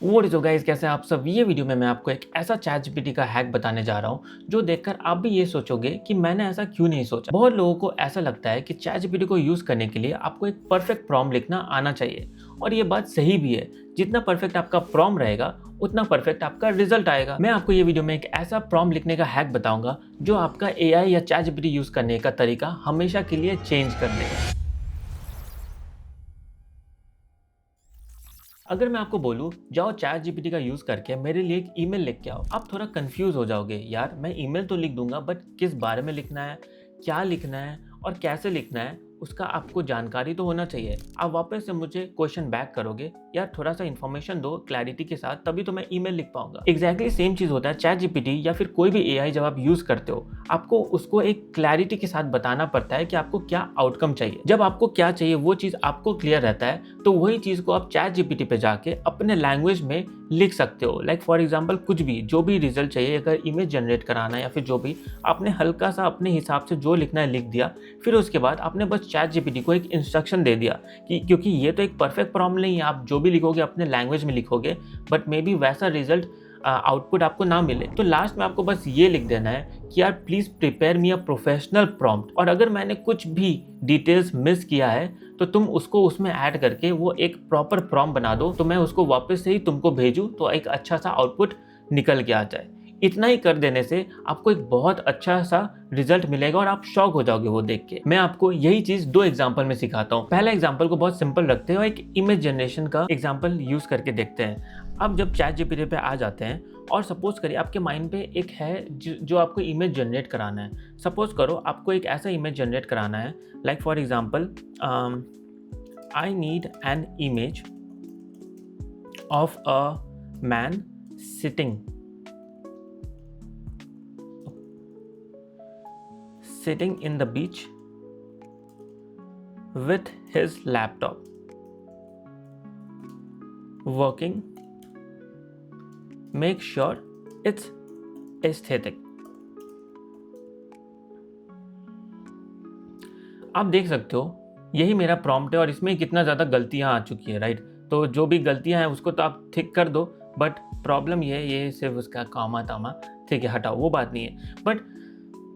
What is guys, कैसे हैं आप सब। ये वीडियो में मैं आपको एक ऐसा चैट जीपीटी का हैक बताने जा रहा हूँ जो देखकर आप भी ये सोचोगे कि मैंने ऐसा क्यों नहीं सोचा। बहुत लोगों को ऐसा लगता है कि चैट जीपीटी को यूज करने के लिए आपको एक परफेक्ट प्रॉम्प्ट लिखना आना चाहिए, और ये बात सही भी है। जितना परफेक्ट आपका प्रॉम्प्ट रहेगा उतना परफेक्ट आपका रिजल्ट आएगा। मैं आपको ये वीडियो में एक ऐसा प्रॉम्प्ट लिखने का हैक बताऊंगा जो आपका एआई या चैट जीपीटी यूज करने का तरीका हमेशा के लिए चेंज कर देगा। अगर मैं आपको बोलूँ जाओ चैट जीपीटी का यूज़ करके मेरे लिए एक ईमेल लिख के आओ, आप थोड़ा कंफ्यूज हो जाओगे। यार मैं ईमेल तो लिख दूंगा, बट किस बारे में लिखना है, क्या लिखना है और कैसे लिखना है, उसका आपको जानकारी तो होना चाहिए। आप वापस से मुझे क्वेश्चन बैक करोगे, यार थोड़ा सा इन्फॉर्मेशन दो क्लैरिटी के साथ, तभी तो मैं ईमेल लिख पाऊंगा। एग्जैक्टली सेम चीज़ होता है चैट जीपीटी या फिर कोई भी एआई। जब आप यूज़ करते हो आपको उसको एक क्लैरिटी के साथ बताना पड़ता है कि आपको क्या आउटकम चाहिए। जब आपको क्या चाहिए वो चीज़ आपको क्लियर रहता है, तो वही चीज़ को आप चैट जीपीटी पे जाके अपने लैंग्वेज में लिख सकते हो। लाइक फॉर एग्जांपल कुछ भी, जो भी रिजल्ट चाहिए, अगर इमेज जनरेट कराना है या फिर जो भी, आपने हल्का सा अपने हिसाब से जो लिखना है लिख दिया। फिर उसके बाद आपने बस चैट जीपीटी को एक इंस्ट्रक्शन दे दिया कि क्योंकि ये तो एक परफेक्ट प्रॉम्प्ट नहीं है, आप जो भी लिखोगे अपने लैंग्वेज में लिखोगे, बट मे बी वैसा रिजल्ट आउटपुट आपको ना मिले। तो लास्ट में आपको बस ये लिख देना है कि यार please prepare me a professional prompt, और अगर मैंने कुछ भी डिटेल्स मिस किया है तो तुम उसको उसमें ऐड करके वो एक प्रॉपर प्रॉम्प्ट बना दो, तो मैं उसको वापस से ही तुमको भेजूं तो एक अच्छा सा आउटपुट निकल के आ जाए। इतना ही कर देने से आपको एक बहुत अच्छा सा रिजल्ट मिलेगा और आप शॉक हो जाओगे वो देख के। मैं आपको यही चीज दो एग्जांपल में सिखाता हूँ। पहला एग्जांपल को बहुत सिंपल रखते हैं और एक इमेज जनरेशन का एग्जांपल यूज करके देखते हैं। अब जब चैट जीपीटी पे आ जाते हैं और सपोज करिए आपके माइंड पे एक है जो आपको इमेज जनरेट कराना है। सपोज करो आपको एक ऐसा इमेज जनरेट कराना है, like for example I need an image of a man sitting in the beach with his laptop working. Make sure it's aesthetic. आप देख सकते हो यही मेरा प्रॉम्प्ट है और इसमें कितना ज़्यादा गलतियाँ आ चुकी है, राइट। तो जो भी गलतियाँ हैं उसको तो आप ठीक कर दो, बट प्रॉब्लम ये सिर्फ उसका कामा तामा, ठीक है, हटाओ, वो बात नहीं है। बट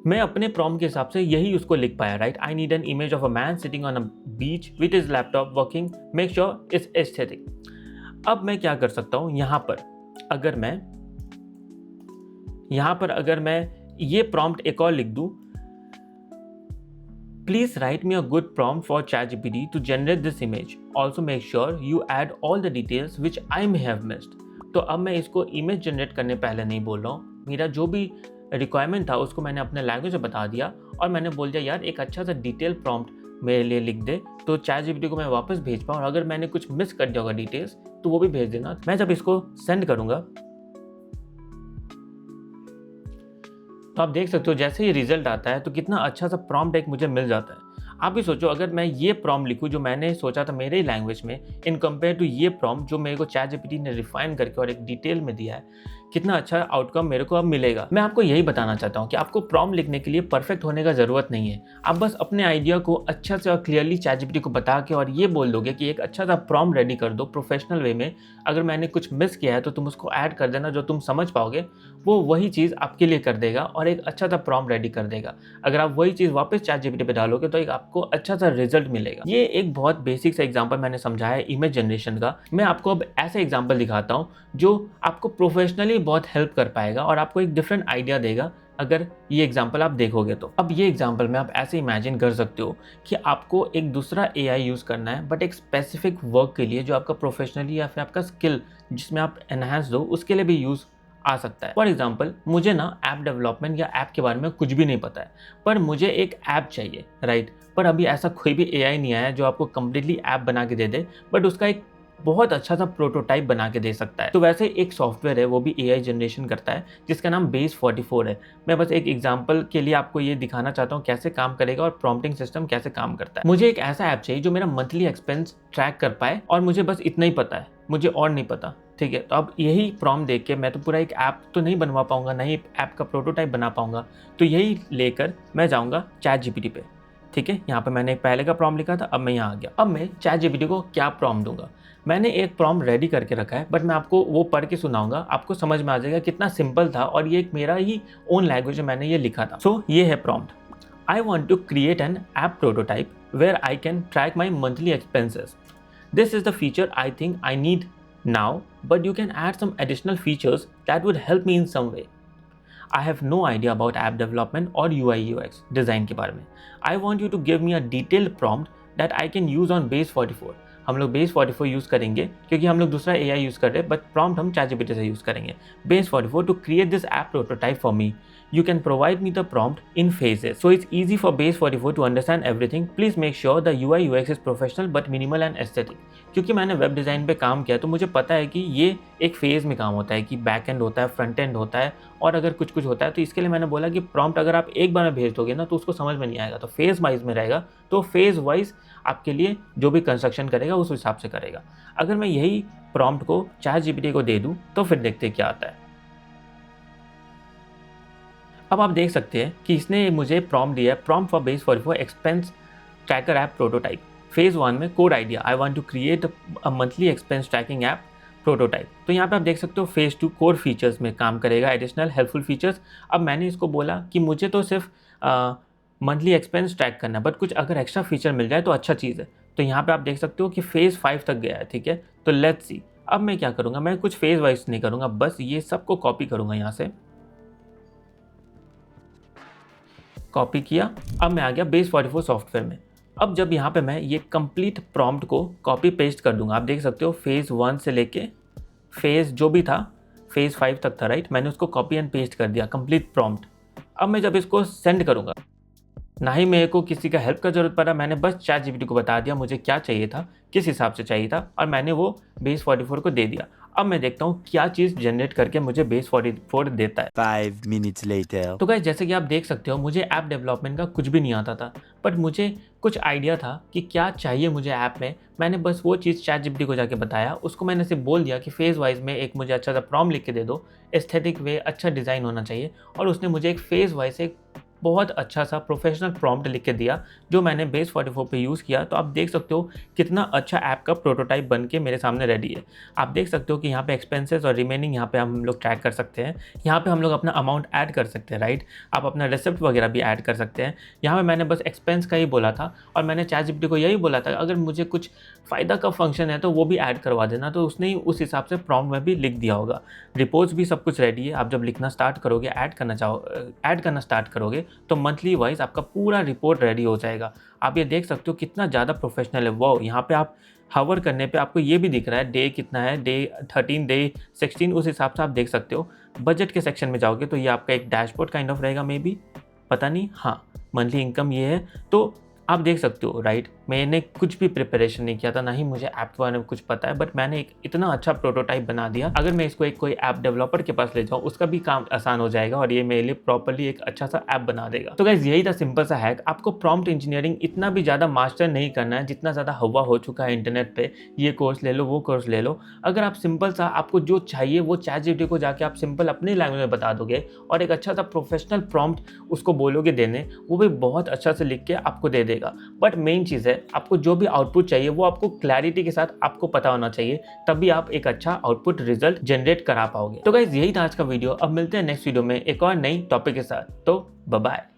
मैं अपने प्रॉम्प्ट के हिसाब से यही उसको लिख पाया, right. I need an image of a man sitting on a beach with his laptop working, make sure it's aesthetic. अब मैं क्या कर सकता हूँ यहाँ पर, अगर मैं ये प्रॉम्प्ट एक और लिख दूँ, please write me a good prompt for ChatGPT to generate this image, also make sure you add all the details which I may have missed. तो अब मैं इसको इमेज जनरेट करने पहले नहीं बोल रहा हूँ, मेरा जो भी रिक्वायरमेंट था उसको मैंने अपने लैंग्वेज में बता दिया और मैंने बोल दिया यार एक अच्छा सा डिटेल प्रॉम्प्ट मेरे लिए लिख दे, तो चैट जीपीटी को मैं वापस भेज पाऊँ, और अगर मैंने कुछ मिस कर दिया होगा डिटेल्स तो वो भी भेज देना। मैं जब इसको सेंड करूँगा तो आप देख सकते हो जैसे ही रिजल्ट आता है तो कितना अच्छा सा प्रॉम्प्ट एक मुझे मिल जाता है। आप भी सोचो अगर मैं ये प्रॉम्प्ट लिखूँ जो मैंने सोचा था मेरे ही लैंग्वेज में, इन कंपेयर टू ये प्रॉम्प्ट जो मेरे को चैट जीपीटी ने रिफाइन करके और एक डिटेल में दिया है, कितना अच्छा आउटकम मेरे को अब मिलेगा। मैं आपको यही बताना चाहता हूँ कि आपको प्रॉम्प्ट लिखने के लिए परफेक्ट होने का जरूरत नहीं है। आप बस अपने आइडिया को अच्छा से और क्लियरली चैट जीपीटी को बता के और ये बोल दोगे कि एक अच्छा सा प्रॉम्प्ट रेडी कर दो प्रोफेशनल वे में, अगर मैंने कुछ मिस किया है तो तुम उसको ऐड कर देना, जो तुम समझ पाओगे वो वही चीज़ आपके लिए कर देगा और एक अच्छा सा प्रॉम्प्ट रेडी कर देगा। अगर आप वही चीज़ वापस चैट जीपीटी पे डालोगे तो एक आपको अच्छा सा रिजल्ट मिलेगा। ये एक बहुत बेसिक सा एग्जांपल मैंने समझाया है इमेज जनरेशन का। मैं आपको अब ऐसा एग्जांपल दिखाता हूँ जो आपको प्रोफेशनली बहुत हेल्प कर पाएगा और आपको एक डिफरेंट आइडिया देगा अगर ये एग्जांपल आप देखोगे तो। अब ये एग्जांपल में आप ऐसे इमेजिन कर सकते हो कि आपको एक दूसरा एआई यूज़ करना है, बट एक स्पेसिफिक वर्क के लिए जो आपका प्रोफेशनली या फिर आपका स्किल जिसमें आप एनहांस दो उसके लिए भी यूज़ आ सकता है। फॉर एग्जाम्पल मुझे ना ऐप डेवलपमेंट या ऐप के बारे में कुछ भी नहीं पता है, पर मुझे एक ऐप चाहिए, राइट। पर अभी ऐसा कोई भी एआई नहीं आया जो आपको कम्प्लीटली ऐप बना के दे दे, बट उसका एक बहुत अच्छा सा प्रोटोटाइप बना के दे सकता है। तो वैसे एक सॉफ्टवेयर है वो भी एआई जनरेशन करता है जिसका नाम बेस 44 है। मैं बस एक एग्जांपल के लिए आपको ये दिखाना चाहता हूँ कैसे काम करेगा और प्रॉम्प्टिंग सिस्टम कैसे काम करता है। मुझे एक ऐसा ऐप चाहिए जो मेरा मंथली एक्सपेंस ट्रैक कर पाए और मुझे बस इतना ही पता है, मुझे और नहीं पता, ठीक है। तो अब यही प्रॉम्प्ट देख के मैं तो पूरा एक ऐप तो नहीं बनवा पाऊंगा, ना ही ऐप का प्रोटोटाइप बना पाऊंगा। तो यही लेकर मैं जाऊंगा चैट जीपीटी पे, ठीक है। यहाँ पे मैंने पहले का प्रॉम्प्ट लिखा था, अब मैं यहाँ आ गया। अब मैं चैट जीपीटी को क्या प्रॉम्प्ट दूंगा, मैंने एक प्रॉम्प्ट रेडी करके रखा है, बट मैं आपको वो पढ़ के सुनाऊंगा, आपको समझ में आ जाएगा कितना सिंपल था और ये एक मेरा ही ओन लैंग्वेज में मैंने ये लिखा था। सो ये है prompt. I want to create an app prototype where I can track my monthly expenses. This is the feature I think I need now, but you can add some additional features that would help me in some way. I have no idea about app development or UI UX design के बारे में. I want you to give me a detailed prompt that I can use on Base 44. हम लोग Base 44 use करेंगे क्योंकि हम लोग दूसरा AI यूज़ कर रहे हैं, बट प्रॉम्प्ट हम ChatGPT से यूज़ करेंगे. Base 44 to create this app prototype for me. You can provide me the prompt in phases, so it's easy for Base 44 to understand everything. Please make sure the UI UX is professional but minimal and aesthetic. क्योंकि मैंने web design पे काम किया तो मुझे पता है कि ये एक फेज़ में काम होता है, कि बैक एंड होता है, फ्रंट एंड होता है और अगर कुछ कुछ होता है, तो इसके लिए मैंने बोला कि प्रॉम्प्ट अगर आप एक बार में भेज दोगे ना तो उसको समझ में नहीं आएगा, तो फेज़ वाइज में रहेगा, तो फेज़ वाइज आपके लिए जो भी कंस्ट्रक्शन करेगा उस हिसाब से करेगा। अगर मैं यही प्रॉम्प्ट को ChatGPT को दे दूँ तो फिर देखते क्या आता है। अब आप देख सकते हैं कि इसने मुझे प्रॉम्प्ट दिया है, prompt for Base 44 expense tracker app prototype. Phase 1 में code idea, I want to create a monthly expense tracking app prototype. तो यहाँ पे आप देख सकते हो फेज़ 2 कोर फीचर्स में काम करेगा, एडिशनल हेल्पफुल फीचर्स। अब मैंने इसको बोला कि मुझे तो सिर्फ मंथली एक्सपेंस ट्रैक करना है, बट कुछ अगर एक्स्ट्रा फीचर मिल जाए तो अच्छा चीज़ है। तो यहाँ पे आप देख सकते हो कि फेज़ 5 तक गया है, ठीक है। तो लेट्स सी अब मैं क्या करूँगा, मैं कुछ फेज़ वाइज नहीं करूँगा, बस ये सबको कॉपी करूँगा। यहाँ से कॉपी किया, अब मैं आ गया Base 44 सॉफ्टवेयर में। अब जब यहाँ पे मैं ये कंप्लीट प्रॉम्प्ट को कॉपी पेस्ट कर दूंगा, आप देख सकते हो फेज़ 1 से लेके फेज़ जो भी था फेज़ 5 तक था, राइट। मैंने उसको कॉपी एंड पेस्ट कर दिया कंप्लीट प्रॉम्प्ट। अब मैं जब इसको सेंड करूँगा, ना ही मेरे को किसी का हेल्प का ज़रूरत पड़ा, मैंने बस ChatGPT को बता दिया मुझे क्या चाहिए था, किस हिसाब से चाहिए था, और मैंने वो Base 44 को दे दिया। अब मैं देखता हूँ क्या चीज़ जनरेट करके मुझे Base 44 देता है। 5 minutes later. तो गाइस जैसे कि आप देख सकते हो मुझे ऐप डेवलपमेंट का कुछ भी नहीं आता था, बट मुझे कुछ आइडिया था कि क्या चाहिए मुझे ऐप में। मैंने बस वो चीज़ ChatGPT को जाके बताया, उसको मैंने सिर्फ बोल दिया कि फेज़ वाइज में एक मुझे अच्छा सा प्रॉम्प्ट लिख के दे दो, एस्थेटिक वे अच्छा डिज़ाइन होना चाहिए, और उसने मुझे एक फेज़ वाइज एक बहुत अच्छा सा प्रोफेशनल प्रॉम्प्ट लिख के दिया जो मैंने Base 44 पे यूज़ किया। तो आप देख सकते हो कितना अच्छा ऐप का प्रोटोटाइप बन के मेरे सामने रेडी है। आप देख सकते हो कि यहाँ पे एक्सपेंसेस और रिमेनिंग यहाँ पे हम लोग ट्रैक कर सकते हैं। यहाँ पे हम लोग अपना अमाउंट ऐड कर सकते हैं, राइट। आप अपना रिसिप्ट वगैरह भी ऐड कर सकते हैं। यहाँ पे मैंने बस एक्सपेंस का ही बोला था और मैंने ChatGPT को यही बोला था अगर मुझे कुछ फ़ायदा का फंक्शन है तो वो भी ऐड करवा देना, तो उसने ही उस हिसाब से प्रॉम्प्ट में भी लिख दिया होगा। रिपोर्ट्स भी सब कुछ रेडी है। आप जब लिखना स्टार्ट करोगे, ऐड करना स्टार्ट करोगे तो मंथली वाइज आपका पूरा रिपोर्ट रेडी हो जाएगा। आप ये देख सकते हो कितना ज़्यादा प्रोफेशनल है। वो यहाँ पे आप हवर करने पे आपको ये भी दिख रहा है डे कितना है, डे 13, डे 16, उस हिसाब से आप देख सकते हो। बजट के सेक्शन में जाओगे तो ये आपका एक डैशबोर्ड काइंड ऑफ रहेगा, मे बी, पता नहीं। हाँ, मंथली इनकम ये है। तो आप देख सकते हो, राइट। मैंने कुछ भी प्रिपरेशन नहीं किया था, ना ही मुझे ऐप के बारे में कुछ पता है, बट मैंने एक इतना अच्छा प्रोटोटाइप बना दिया। अगर मैं इसको एक कोई ऐप डेवलपर के पास ले जाऊँ उसका भी काम आसान हो जाएगा और ये मेरे लिए प्रॉपर्ली एक अच्छा सा ऐप बना देगा। तो गाइस यही था सिंपल सा हैक। आपको प्रॉम्प्ट इंजीनियरिंग इतना भी ज़्यादा मास्टर नहीं करना है जितना ज़्यादा हवा हो चुका है इंटरनेट पे, ये कोर्स ले लो, वो कोर्स ले लो। अगर आप सिंपल सा आपको जो चाहिए वो ChatGPT को जाके आप सिंपल अपनी लैंग्वेज में बता दोगे और एक अच्छा सा प्रोफेशनल प्रॉम्प्ट उसको बोलोगे देने, वो भी बहुत अच्छा से लिख के आपको दे देगा। बट मेन चीज़ है आपको जो भी आउटपुट चाहिए वो आपको क्लैरिटी के साथ आपको पता होना चाहिए, तभी आप एक अच्छा आउटपुट रिजल्ट जनरेट करा पाओगे। तो गाइस यही था आज का वीडियो। अब मिलते हैं नेक्स्ट वीडियो में एक और नई टॉपिक के साथ। तो बाय बाय।